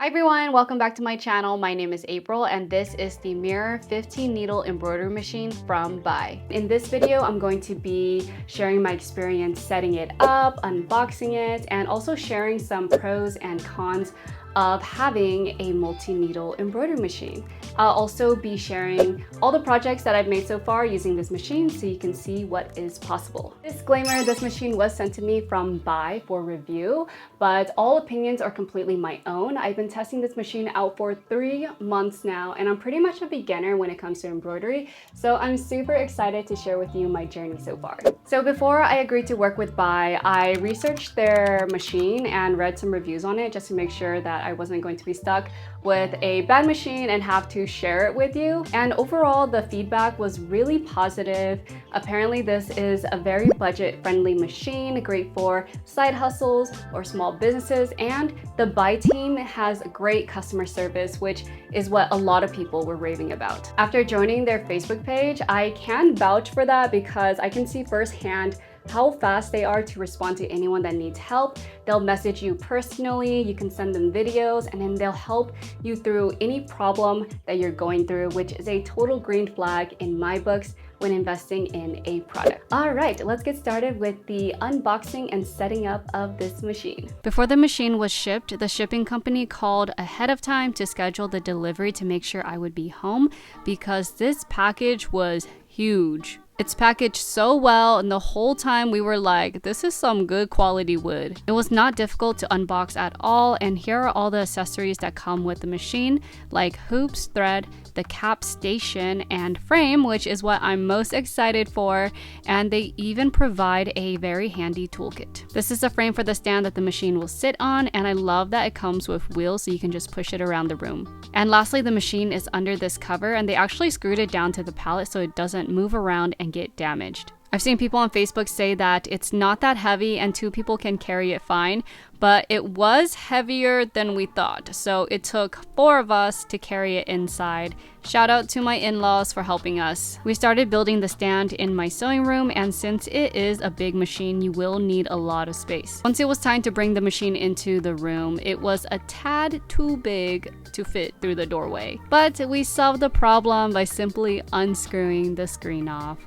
Hi everyone, welcome back to my channel. My name is April and this is the Mirror 15 needle embroidery machine from BAi. In this video, I'm going to be sharing my experience setting it up, unboxing it, and also sharing some pros and cons of having a multi-needle embroidery machine. I'll also be sharing all the projects that I've made so far using this machine so you can see what is possible. Disclaimer, this machine was sent to me from BAi for review, but all opinions are completely my own. I've been testing this machine out for 3 months now, and I'm pretty much a beginner when it comes to embroidery, so I'm super excited to share with you my journey so far. So before I agreed to work with BAi, I researched their machine and read some reviews on it just to make sure that I wasn't going to be stuck with a bad machine and have to share it with you. And overall, the feedback was really positive. Apparently, this is a very budget-friendly machine, great for side hustles or small businesses, and the BAi team has great customer service, which is what a lot of people were raving about. After joining their Facebook page, I can vouch for that because I can see firsthand how fast they are to respond to anyone that needs help. They'll message you personally, you can send them videos, and then they'll help you through any problem that you're going through, which is a total green flag in my books when investing in a product. All right, let's get started with the unboxing and setting up of this machine. Before the machine was shipped, the shipping company called ahead of time to schedule the delivery to make sure I would be home because this package was huge. It's packaged so well, and the whole time we were like, this is some good quality wood. It was not difficult to unbox at all, and here are all the accessories that come with the machine, like hoops, thread, the cap station, and frame, which is what I'm most excited for, and they even provide a very handy toolkit. This is the frame for the stand that the machine will sit on, and I love that it comes with wheels so you can just push it around the room. And lastly, the machine is under this cover, and they actually screwed it down to the pallet so it doesn't move around and get damaged. I've seen people on Facebook say that it's not that heavy and 2 people can carry it fine, but it was heavier than we thought, so it took 4 of us to carry it inside. Shout out to my in-laws for helping us. We started building the stand in my sewing room, and since it is a big machine, you will need a lot of space. Once it was time to bring the machine into the room, it was a tad too big to fit through the doorway. But we solved the problem by simply unscrewing the screen off.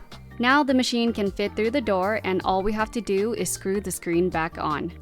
Now the machine can fit through the door, and all we have to do is screw the screen back on.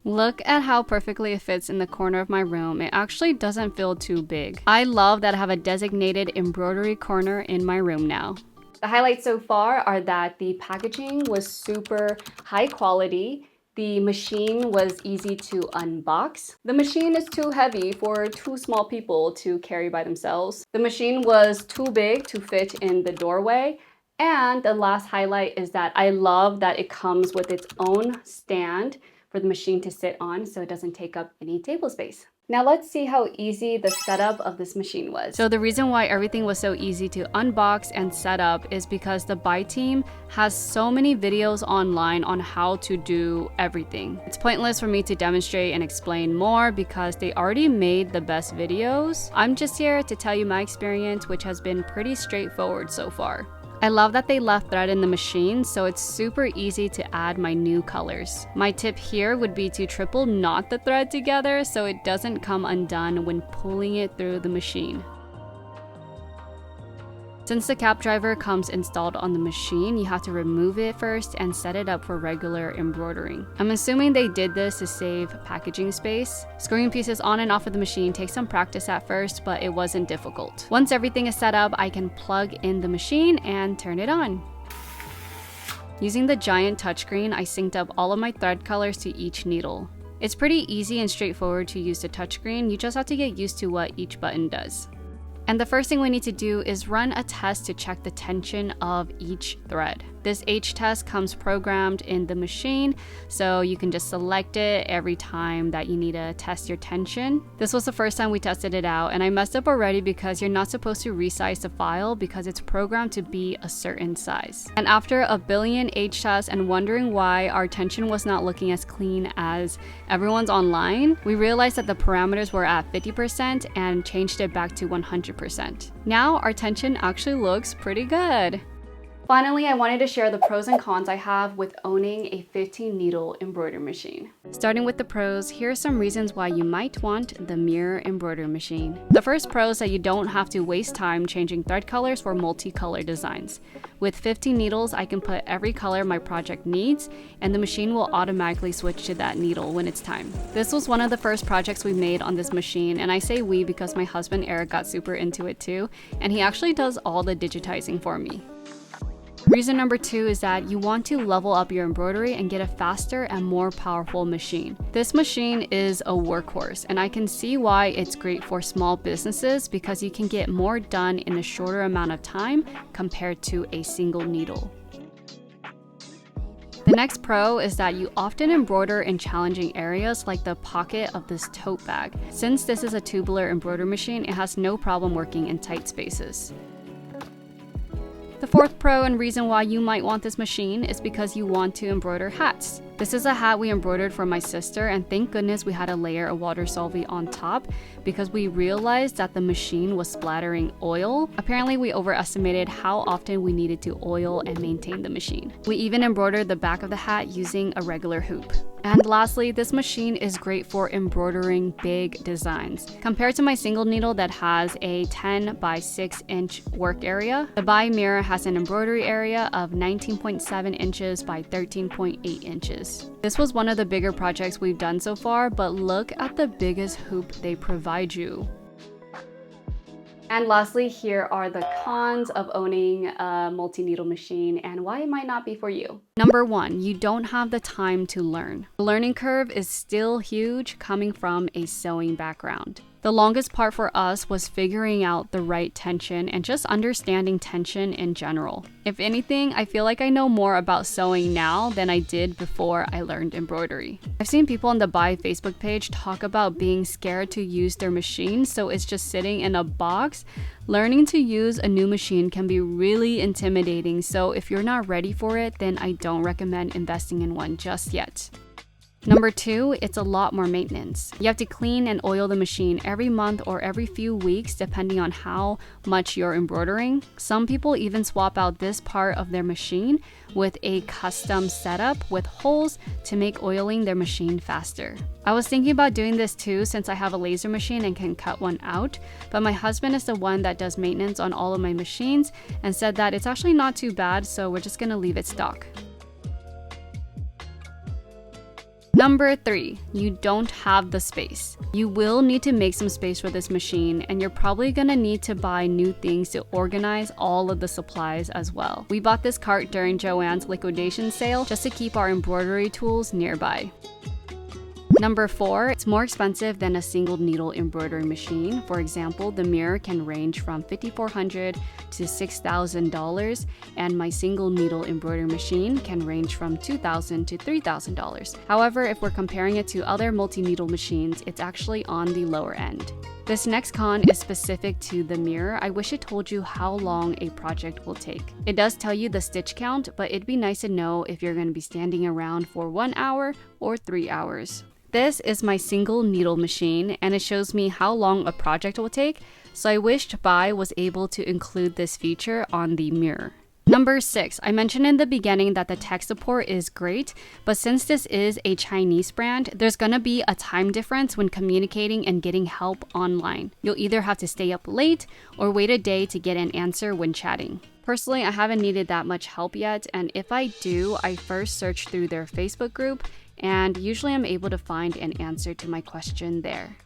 Look at how perfectly it fits in the corner of my room. It actually doesn't feel too big. I love that I have a designated embroidery corner in my room now. The highlights so far are that the packaging was super high quality. The machine was easy to unbox. The machine is too heavy for 2 small people to carry by themselves. The machine was too big to fit in the doorway. And the last highlight is that I love that it comes with its own stand for the machine to sit on so it doesn't take up any table space. Now let's see how easy the setup of this machine was. So the reason why everything was so easy to unbox and set up is because the BAi team has so many videos online on how to do everything. It's pointless for me to demonstrate and explain more because they already made the best videos. I'm just here to tell you my experience, which has been pretty straightforward so far. I love that they left thread in the machine, so it's super easy to add my new colors. My tip here would be to triple knot the thread together so it doesn't come undone when pulling it through the machine. Since the cap driver comes installed on the machine, you have to remove it first and set it up for regular embroidering. I'm assuming they did this to save packaging space. Screwing pieces on and off of the machine takes some practice at first, but it wasn't difficult. Once everything is set up, I can plug in the machine and turn it on. Using the giant touchscreen, I synced up all of my thread colors to each needle. It's pretty easy and straightforward to use the touchscreen, you just have to get used to what each button does. And the first thing we need to do is run a test to check the tension of each thread. This H test comes programmed in the machine, so you can just select it every time that you need to test your tension. This was the first time we tested it out, and I messed up already because you're not supposed to resize the file because it's programmed to be a certain size. And after a billion H tests and wondering why our tension was not looking as clean as everyone's online, we realized that the parameters were at 50% and changed it back to 100%. Now our tension actually looks pretty good. Finally, I wanted to share the pros and cons I have with owning a 15 needle embroidery machine. Starting with the pros, here are some reasons why you might want the Mirror embroidery machine. The first pro is that you don't have to waste time changing thread colors for multicolor designs. With 15 needles, I can put every color my project needs, and the machine will automatically switch to that needle when it's time. This was one of the first projects we made on this machine, and I say we because my husband Eric got super into it too, and he actually does all the digitizing for me. Reason number 2 is that you want to level up your embroidery and get a faster and more powerful machine. This machine is a workhorse, and I can see why it's great for small businesses because you can get more done in a shorter amount of time compared to a single needle. The next pro is that you often embroider in challenging areas like the pocket of this tote bag. Since this is a tubular embroidery machine, it has no problem working in tight spaces. The fourth pro and reason why you might want this machine is because you want to embroider hats. This is a hat we embroidered for my sister, and thank goodness we had a layer of water solvay on top because we realized that the machine was splattering oil. Apparently we overestimated how often we needed to oil and maintain the machine. We even embroidered the back of the hat using a regular hoop. And lastly, this machine is great for embroidering big designs. Compared to my single needle that has a 10 by 6 inch work area, the BAi Mirror has an embroidery area of 19.7 inches by 13.8 inches. This was one of the bigger projects we've done so far, but look at the biggest hoop they provide you. And lastly, here are the cons of owning a multi-needle machine and why it might not be for you. Number 1, you don't have the time to learn. The learning curve is still huge coming from a sewing background. The longest part for us was figuring out the right tension and just understanding tension in general. If anything, I feel like I know more about sewing now than I did before I learned embroidery. I've seen people on the BAi Facebook page talk about being scared to use their machine, so it's just sitting in a box. Learning to use a new machine can be really intimidating, so if you're not ready for it, then I don't recommend investing in one just yet. Number 2, it's a lot more maintenance. You have to clean and oil the machine every month or every few weeks depending on how much you're embroidering. Some people even swap out this part of their machine with a custom setup with holes to make oiling their machine faster. I was thinking about doing this too since I have a laser machine and can cut one out, but my husband is the one that does maintenance on all of my machines and said that it's actually not too bad, so we're just gonna leave it stock. Number 3, you don't have the space. You will need to make some space for this machine, and you're probably gonna need to buy new things to organize all of the supplies as well. We bought this cart during Joann's liquidation sale just to keep our embroidery tools nearby. Number 4, it's more expensive than a single needle embroidery machine. For example, the Mirror can range from $5,400 to $6,000, and my single needle embroidery machine can range from $2,000 to $3,000. However, if we're comparing it to other multi-needle machines, it's actually on the lower end. This next con is specific to the Mirror. I wish it told you how long a project will take. It does tell you the stitch count, but it'd be nice to know if you're going to be standing around for 1 hour or 3 hours. This is my single needle machine, and it shows me how long a project will take, so I wished BAi was able to include this feature on the Mirror. Number 6, I mentioned in the beginning that the tech support is great, but since this is a Chinese brand, there's gonna be a time difference when communicating and getting help online. You'll either have to stay up late or wait a day to get an answer when chatting. Personally, I haven't needed that much help yet, and if I do, I first search through their Facebook group, and usually I'm able to find an answer to my question there.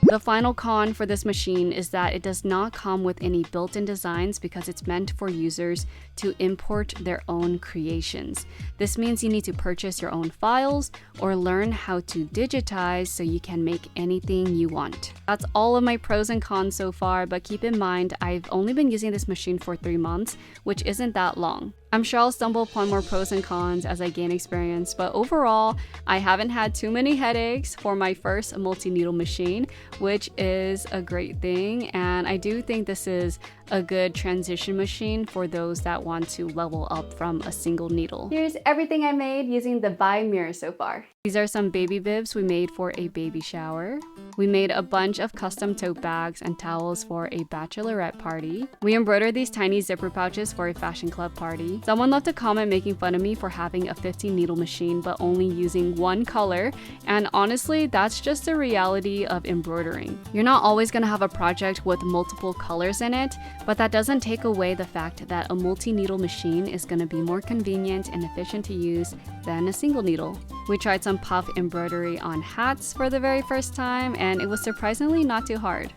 The final con for this machine is that it does not come with any built-in designs because it's meant for users to import their own creations. This means you need to purchase your own files or learn how to digitize so you can make anything you want. That's all of my pros and cons so far, but keep in mind I've only been using this machine for 3 months, which isn't that long. I'm sure I'll stumble upon more pros and cons as I gain experience, but overall, I haven't had too many headaches for my first multi-needle machine, which is a great thing, and I do think this is a good transition machine for those that want to level up from a single needle. Here's everything I made using the BAi mirror so far. These are some baby bibs we made for a baby shower. We made a bunch of custom tote bags and towels for a bachelorette party. We embroidered these tiny zipper pouches for a fashion club party. Someone left a comment making fun of me for having a 15 needle machine but only using one color, and honestly, that's just the reality of embroidering. You're not always gonna have a project with multiple colors in it, but that doesn't take away the fact that a multi-needle machine is gonna be more convenient and efficient to use than a single needle. We tried some puff embroidery on hats for the very first time, and it was surprisingly not too hard.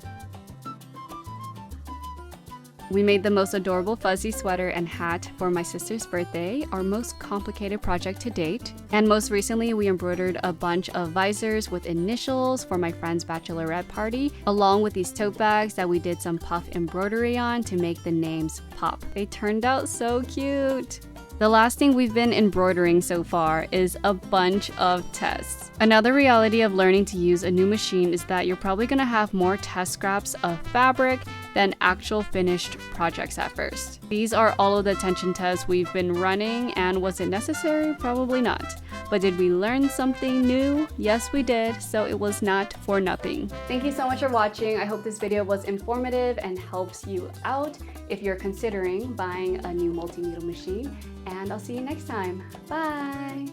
We made the most adorable fuzzy sweater and hat for my sister's birthday, our most complicated project to date. And most recently, we embroidered a bunch of visors with initials for my friend's bachelorette party, along with these tote bags that we did some puff embroidery on to make the names pop. They turned out so cute. The last thing we've been embroidering so far is a bunch of tests. Another reality of learning to use a new machine is that you're probably gonna have more test scraps of fabric than actual finished projects at first. These are all of the tension tests we've been running, and was it necessary? Probably not. But did we learn something new? Yes, we did, so it was not for nothing. Thank you so much for watching. I hope this video was informative and helps you out if you're considering buying a new multi-needle machine. And I'll see you next time. Bye!